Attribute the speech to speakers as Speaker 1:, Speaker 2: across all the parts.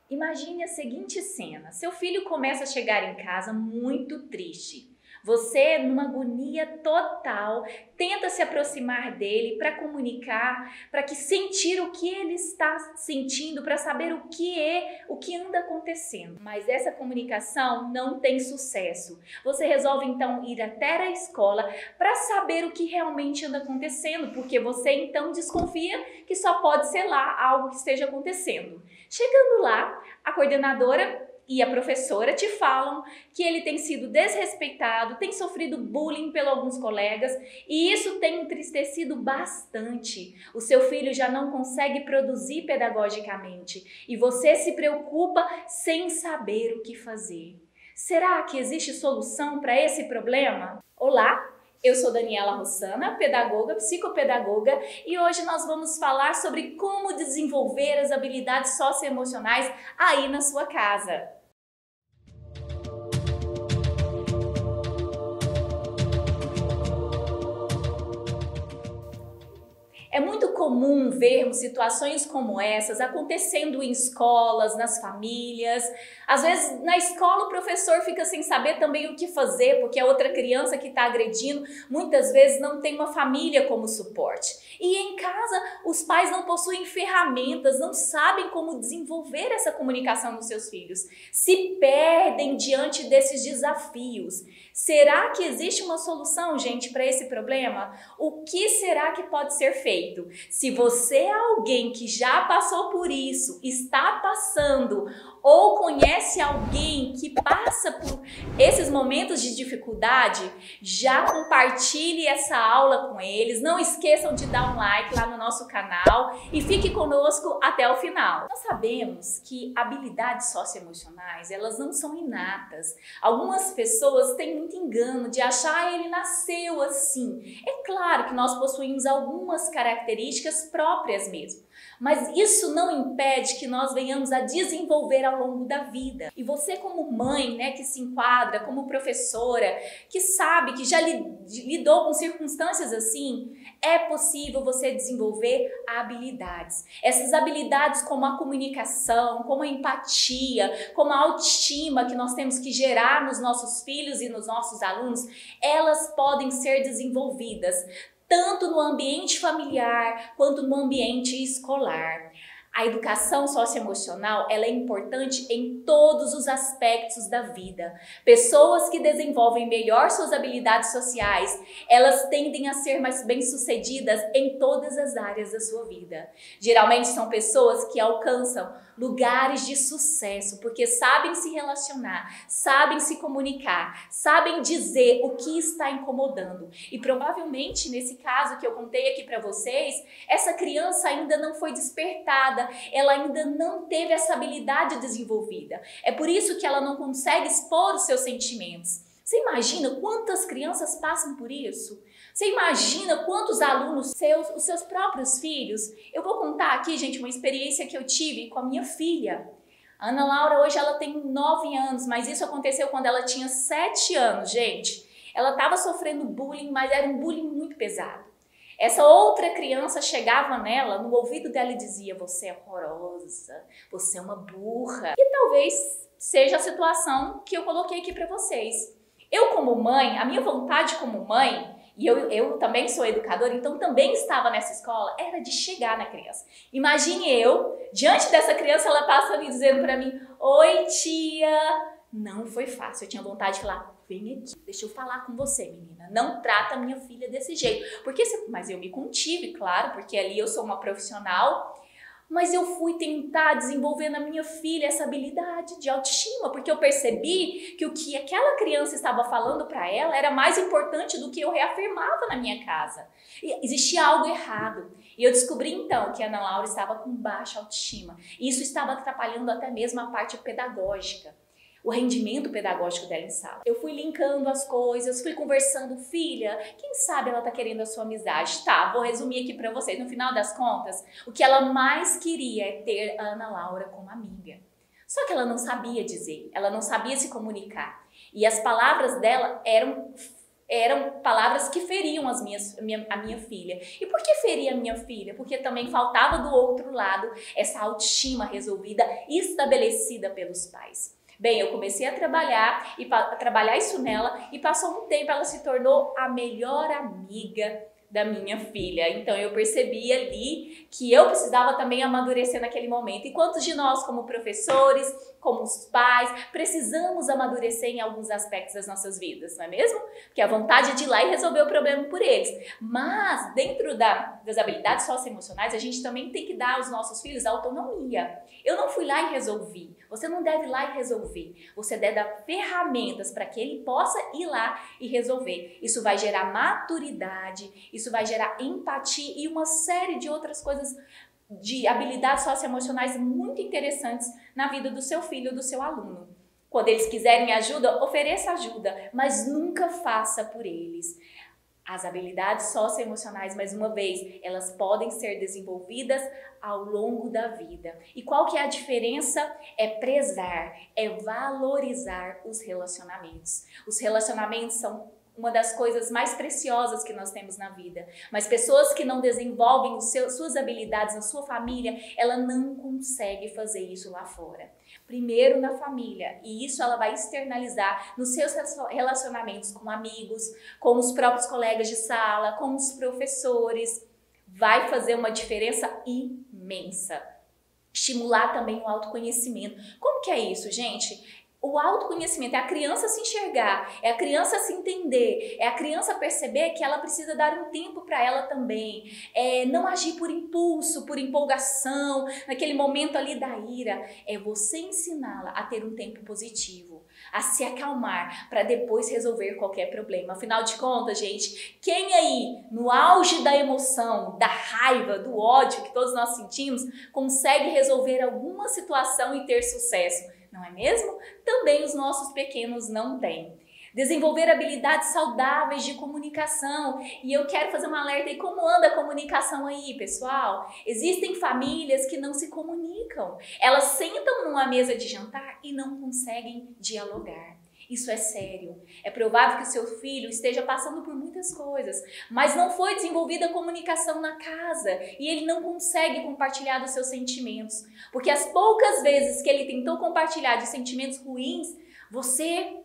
Speaker 1: Imagine a seguinte cena: seu filho começa a chegar em casa muito triste. Você, numa agonia total, tenta se aproximar dele para comunicar, para que sentir o que ele está sentindo, para saber o que anda acontecendo. Mas essa comunicação não tem sucesso. Você resolve então ir até a escola para saber o que realmente anda acontecendo, porque você então desconfia que só pode ser lá algo que esteja acontecendo. Chegando lá, a coordenadora e a professora te falam que ele tem sido desrespeitado, tem sofrido bullying pelos alguns colegas e isso tem entristecido bastante. O seu filho já não consegue produzir pedagogicamente e você se preocupa sem saber o que fazer. Será que existe solução para esse problema? Olá! Eu sou Daniela Rossana, pedagoga, psicopedagoga, e hoje nós vamos falar sobre como desenvolver as habilidades socioemocionais aí na sua casa. É muito comum vermos situações como essas acontecendo em escolas, nas famílias. Às vezes, na escola, o professor fica sem saber também o que fazer, porque a outra criança que está agredindo, muitas vezes não tem uma família como suporte. E em casa, os pais não possuem ferramentas, não sabem como desenvolver essa comunicação com seus filhos. Se perdem diante desses desafios. Será que existe uma solução, gente, para esse problema? O que será que pode ser feito? Se você é alguém que já passou por isso, está passando ou conhece alguém que passa por esses momentos de dificuldade, já compartilhe essa aula com eles. Não esqueçam de dar um like lá no nosso canal e fique conosco até o final. Nós sabemos que habilidades socioemocionais, elas não são inatas. Algumas pessoas têm muito engano de achar que ele nasceu assim. É claro que nós possuímos algumas características próprias mesmo, mas isso não impede que nós venhamos a desenvolver ao longo da vida. E você como mãe, né, que se enquadra, como professora, que sabe, que já lidou com circunstâncias assim, é possível você desenvolver habilidades. Essas habilidades como a comunicação, como a empatia, como a autoestima que nós temos que gerar nos nossos filhos e nos nossos alunos, elas podem ser desenvolvidas tanto no ambiente familiar quanto no ambiente escolar. A educação socioemocional, ela é importante em todos os aspectos da vida. Pessoas que desenvolvem melhor suas habilidades sociais, elas tendem a ser mais bem-sucedidas em todas as áreas da sua vida. Geralmente são pessoas que alcançam lugares de sucesso, porque sabem se relacionar, sabem se comunicar, sabem dizer o que está incomodando. E provavelmente, nesse caso que eu contei aqui para vocês, essa criança ainda não foi despertada, ela ainda não teve essa habilidade desenvolvida. É por isso que ela não consegue expor os seus sentimentos. Você imagina quantas crianças passam por isso? Você imagina quantos alunos os seus próprios filhos? Eu vou contar aqui, gente, uma experiência que eu tive com a minha filha. A Ana Laura hoje ela tem 9 anos, mas isso aconteceu quando ela tinha 7 anos, gente. Ela estava sofrendo bullying, mas era um bullying muito pesado. Essa outra criança chegava nela, no ouvido dela e dizia: você é horrorosa, você é uma burra. E talvez seja a situação que eu coloquei aqui para vocês. Eu como mãe, a minha vontade como mãe, e eu também sou educadora, então também estava nessa escola, era de chegar na criança. Imagine eu, diante dessa criança, ela passando e dizendo para mim: oi tia. Não foi fácil, eu tinha vontade de falar: vem aqui, deixa eu falar com você, menina. Não trata minha filha desse jeito. Mas eu me contive, claro, porque ali eu sou uma profissional. Mas eu fui tentar desenvolver na minha filha essa habilidade de autoestima, porque eu percebi que o que aquela criança estava falando para ela era mais importante do que eu reafirmava na minha casa. E existia algo errado. E eu descobri então que a Ana Laura estava com baixa autoestima. E isso estava atrapalhando até mesmo a parte pedagógica, o rendimento pedagógico dela em sala. Eu fui linkando as coisas, fui conversando: filha, quem sabe ela tá querendo a sua amizade? Tá, vou resumir aqui pra vocês. No final das contas, o que ela mais queria é ter a Ana Laura como amiga. Só que ela não sabia dizer, ela não sabia se comunicar. E as palavras dela eram Eram palavras que feriam a minha filha. E por que feria a minha filha? Porque também faltava do outro lado essa autoestima resolvida, estabelecida pelos pais. Bem, eu comecei a trabalhar isso nela, e passou um tempo ela se tornou a melhor amiga da minha filha. Então eu percebi ali que eu precisava também amadurecer naquele momento. E quantos de nós, como professores, como os pais, precisamos amadurecer em alguns aspectos das nossas vidas, não é mesmo? Porque a vontade de ir lá e resolver o problema por eles. Mas dentro das habilidades socioemocionais, a gente também tem que dar aos nossos filhos autonomia. Eu não fui lá e resolvi. Você não deve ir lá e resolver. Você deve dar ferramentas para que ele possa ir lá e resolver. Isso vai gerar maturidade, isso vai gerar empatia e uma série de outras coisas, de habilidades socioemocionais muito interessantes na vida do seu filho ou do seu aluno. Quando eles quiserem ajuda, ofereça ajuda, mas nunca faça por eles. As habilidades socioemocionais, mais uma vez, elas podem ser desenvolvidas ao longo da vida. E qual que é a diferença? É prezar, é valorizar os relacionamentos. Os relacionamentos são uma das coisas mais preciosas que nós temos na vida. Mas pessoas que não desenvolvem suas habilidades na sua família, ela não consegue fazer isso lá fora. Primeiro na família, e isso ela vai externalizar nos seus relacionamentos com amigos, com os próprios colegas de sala, com os professores. Vai fazer uma diferença imensa. Estimular também o autoconhecimento. Como que é isso, gente? O autoconhecimento é a criança se enxergar, é a criança se entender, é a criança perceber que ela precisa dar um tempo para ela também, não agir por impulso, por empolgação, naquele momento ali da ira. É você ensiná-la a ter um tempo positivo, a se acalmar para depois resolver qualquer problema. Afinal de contas, gente, quem aí no auge da emoção, da raiva, do ódio que todos nós sentimos, consegue resolver alguma situação e ter sucesso? Não é mesmo? Também os nossos pequenos não têm. Desenvolver habilidades saudáveis de comunicação. E eu quero fazer um alerta aí, como anda a comunicação aí, pessoal? Existem famílias que não se comunicam. Elas sentam numa mesa de jantar e não conseguem dialogar. Isso é sério. É provável que o seu filho esteja passando por muitas coisas, mas não foi desenvolvida a comunicação na casa e ele não consegue compartilhar dos seus sentimentos. Porque as poucas vezes que ele tentou compartilhar de sentimentos ruins, você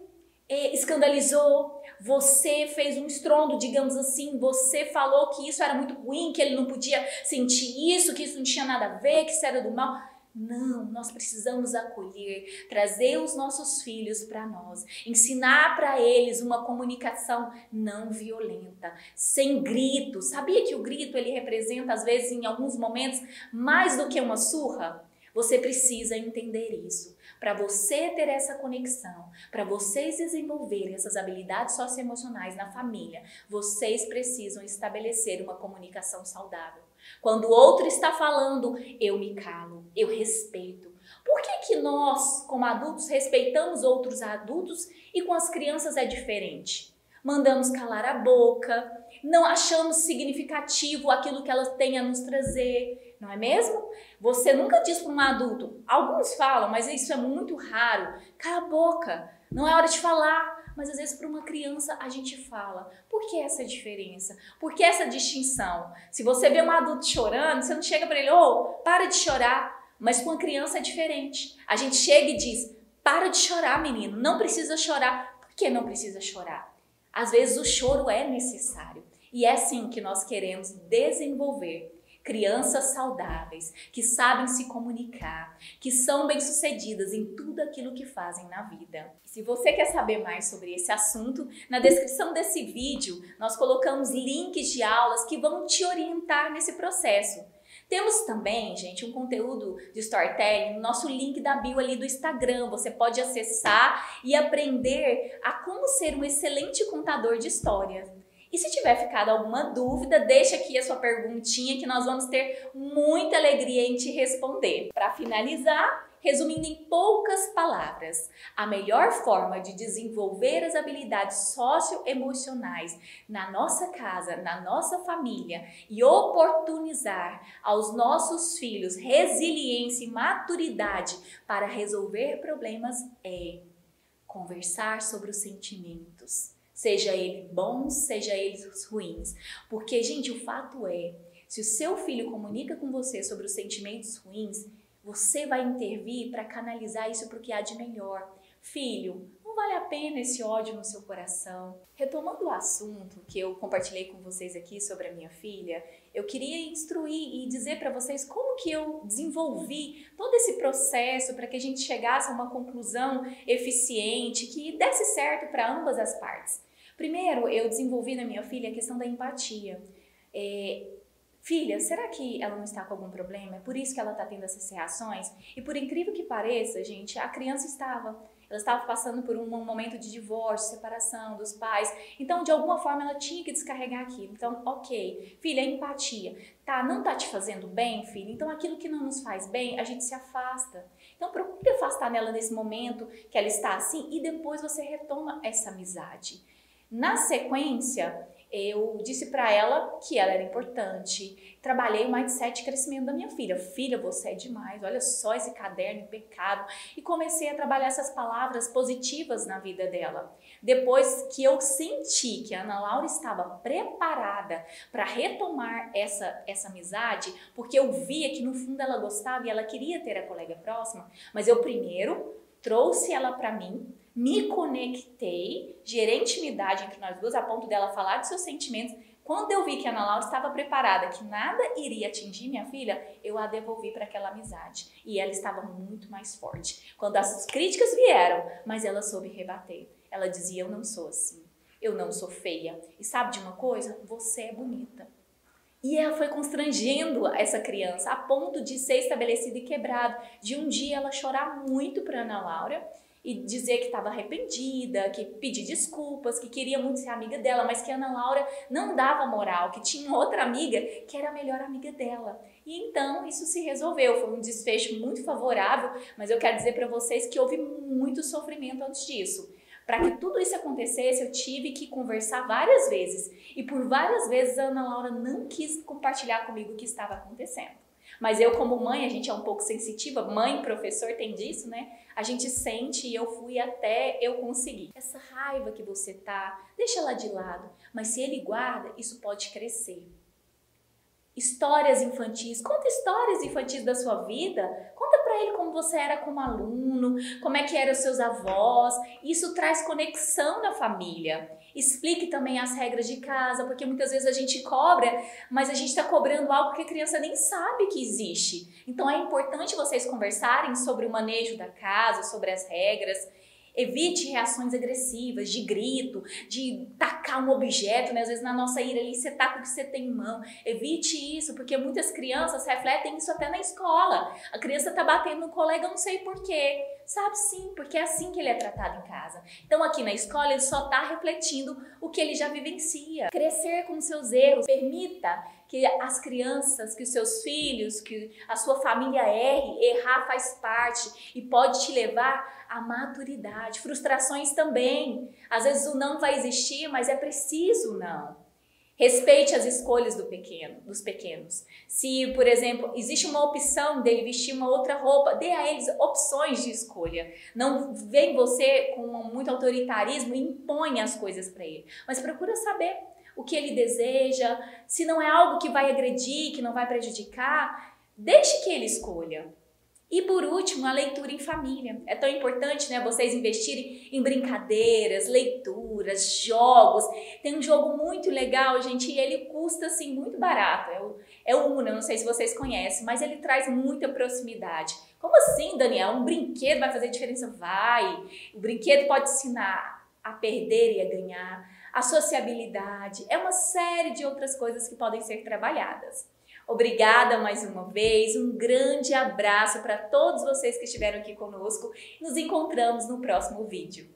Speaker 1: escandalizou, você fez um estrondo, digamos assim, você falou que isso era muito ruim, que ele não podia sentir isso, que isso não tinha nada a ver, que isso era do mal. Não, nós precisamos acolher, trazer os nossos filhos para nós, ensinar para eles uma comunicação não violenta, sem grito. Sabia que o grito ele representa, às vezes, em alguns momentos, mais do que uma surra? Você precisa entender isso. Para você ter essa conexão, para vocês desenvolverem essas habilidades socioemocionais na família, vocês precisam estabelecer uma comunicação saudável. Quando o outro está falando, eu me calo, eu respeito. Por que nós, como adultos, respeitamos outros adultos e com as crianças é diferente? Mandamos calar a boca, não achamos significativo aquilo que elas têm a nos trazer, não é mesmo? Você nunca diz para um adulto, alguns falam, mas isso é muito raro, cala a boca, não é hora de falar. Mas às vezes para uma criança a gente fala. Por que essa diferença? Por que essa distinção? Se você vê um adulto chorando, você não chega para ele, para de chorar. Mas com a criança é diferente. A gente chega e diz, para de chorar, menino, não precisa chorar. Por que não precisa chorar? Às vezes o choro é necessário. E é assim que nós queremos desenvolver crianças saudáveis, que sabem se comunicar, que são bem-sucedidas em tudo aquilo que fazem na vida. Se você quer saber mais sobre esse assunto, na descrição desse vídeo nós colocamos links de aulas que vão te orientar nesse processo. Temos também, gente, um conteúdo de storytelling no nosso link da bio ali do Instagram. Você pode acessar e aprender a como ser um excelente contador de histórias. E se tiver ficado alguma dúvida, deixa aqui a sua perguntinha que nós vamos ter muita alegria em te responder. Para finalizar, resumindo em poucas palavras, a melhor forma de desenvolver as habilidades socioemocionais na nossa casa, na nossa família e oportunizar aos nossos filhos resiliência e maturidade para resolver problemas é conversar sobre os sentimentos. Seja ele bons, seja eles ruins. Porque, gente, o fato é, se o seu filho comunica com você sobre os sentimentos ruins, você vai intervir para canalizar isso para o que há de melhor. Filho, não vale a pena esse ódio no seu coração. Retomando o assunto que eu compartilhei com vocês aqui sobre a minha filha, eu queria instruir e dizer para vocês como que eu desenvolvi todo esse processo para que a gente chegasse a uma conclusão eficiente, que desse certo para ambas as partes. Primeiro, eu desenvolvi na minha filha a questão da empatia. Filha, será que ela não está com algum problema? É por isso que ela está tendo essas reações? E por incrível que pareça, gente, a criança ela estava passando por um momento de divórcio, separação dos pais. Então, de alguma forma, ela tinha que descarregar aquilo. Então, ok, filha, empatia. Tá, não tá te fazendo bem, filha? Então, aquilo que não nos faz bem, a gente se afasta. Então, procure afastar nela nesse momento que ela está assim e depois você retoma essa amizade. Na sequência, eu disse para ela que ela era importante. Trabalhei o mindset de crescimento da minha filha. Filha, você é demais, olha só esse caderno impecável. E comecei a trabalhar essas palavras positivas na vida dela. Depois que eu senti que a Ana Laura estava preparada para retomar essa amizade, porque eu via que no fundo ela gostava e ela queria ter a colega próxima, mas eu primeiro trouxe ela para mim, me conectei, gerei intimidade entre nós duas, a ponto dela falar de seus sentimentos. Quando eu vi que a Ana Laura estava preparada, que nada iria atingir minha filha, eu a devolvi para aquela amizade. E ela estava muito mais forte. Quando as críticas vieram, mas ela soube rebater. Ela dizia, eu não sou assim, eu não sou feia. E sabe de uma coisa? Você é bonita. E ela foi constrangendo essa criança a ponto de ser estabelecida e quebrado. De um dia ela chorar muito para Ana Laura e dizer que estava arrependida, que pedir desculpas, que queria muito ser amiga dela, mas que a Ana Laura não dava moral, que tinha outra amiga que era a melhor amiga dela. E então isso se resolveu, foi um desfecho muito favorável, mas eu quero dizer para vocês que houve muito sofrimento antes disso. Para que tudo isso acontecesse, eu tive que conversar várias vezes. E por várias vezes a Ana Laura não quis compartilhar comigo o que estava acontecendo. Mas eu, como mãe, a gente é um pouco sensitiva, mãe, professor tem disso, né? A gente sente e eu fui até eu conseguir. Essa raiva que você tá, deixa ela de lado. Mas se ele guarda, isso pode crescer. Histórias infantis, conta histórias infantis da sua vida, conta para ele como você era como aluno, como é que eram os seus avós, isso traz conexão na família. Explique também as regras de casa, porque muitas vezes a gente cobra, mas a gente está cobrando algo que a criança nem sabe que existe. Então é importante vocês conversarem sobre o manejo da casa, sobre as regras. Evite reações agressivas, de grito, de tacar um objeto, né? Às vezes na nossa ira ali você taca o que você tem em mão. Evite isso, porque muitas crianças refletem isso até na escola. A criança tá batendo no colega, eu não sei porquê. Sabe sim, porque é assim que ele é tratado em casa. Então aqui na escola ele só tá refletindo o que ele já vivencia. Crescer com seus erros, permita que as crianças, que os seus filhos, que a sua família errar faz parte e pode te levar à maturidade. Frustrações também. Às vezes o não vai existir, mas é preciso não. Respeite as escolhas dos pequenos. Se, por exemplo, existe uma opção dele vestir uma outra roupa, dê a eles opções de escolha. Não vem você com muito autoritarismo e impõe as coisas para ele. Mas procura saber o que ele deseja. Se não é algo que vai agredir, que não vai prejudicar, deixe que ele escolha. E por último, a leitura em família. É tão importante, né, vocês investirem em brincadeiras, leituras, jogos. Tem um jogo muito legal, gente, e ele custa assim muito barato. É o Uno, não sei se vocês conhecem, mas ele traz muita proximidade. Como assim, Daniel? Um brinquedo vai fazer diferença? Vai! O brinquedo pode ensinar a perder e a ganhar, a sociabilidade, é uma série de outras coisas que podem ser trabalhadas. Obrigada mais uma vez, um grande abraço para todos vocês que estiveram aqui conosco. Nos encontramos no próximo vídeo.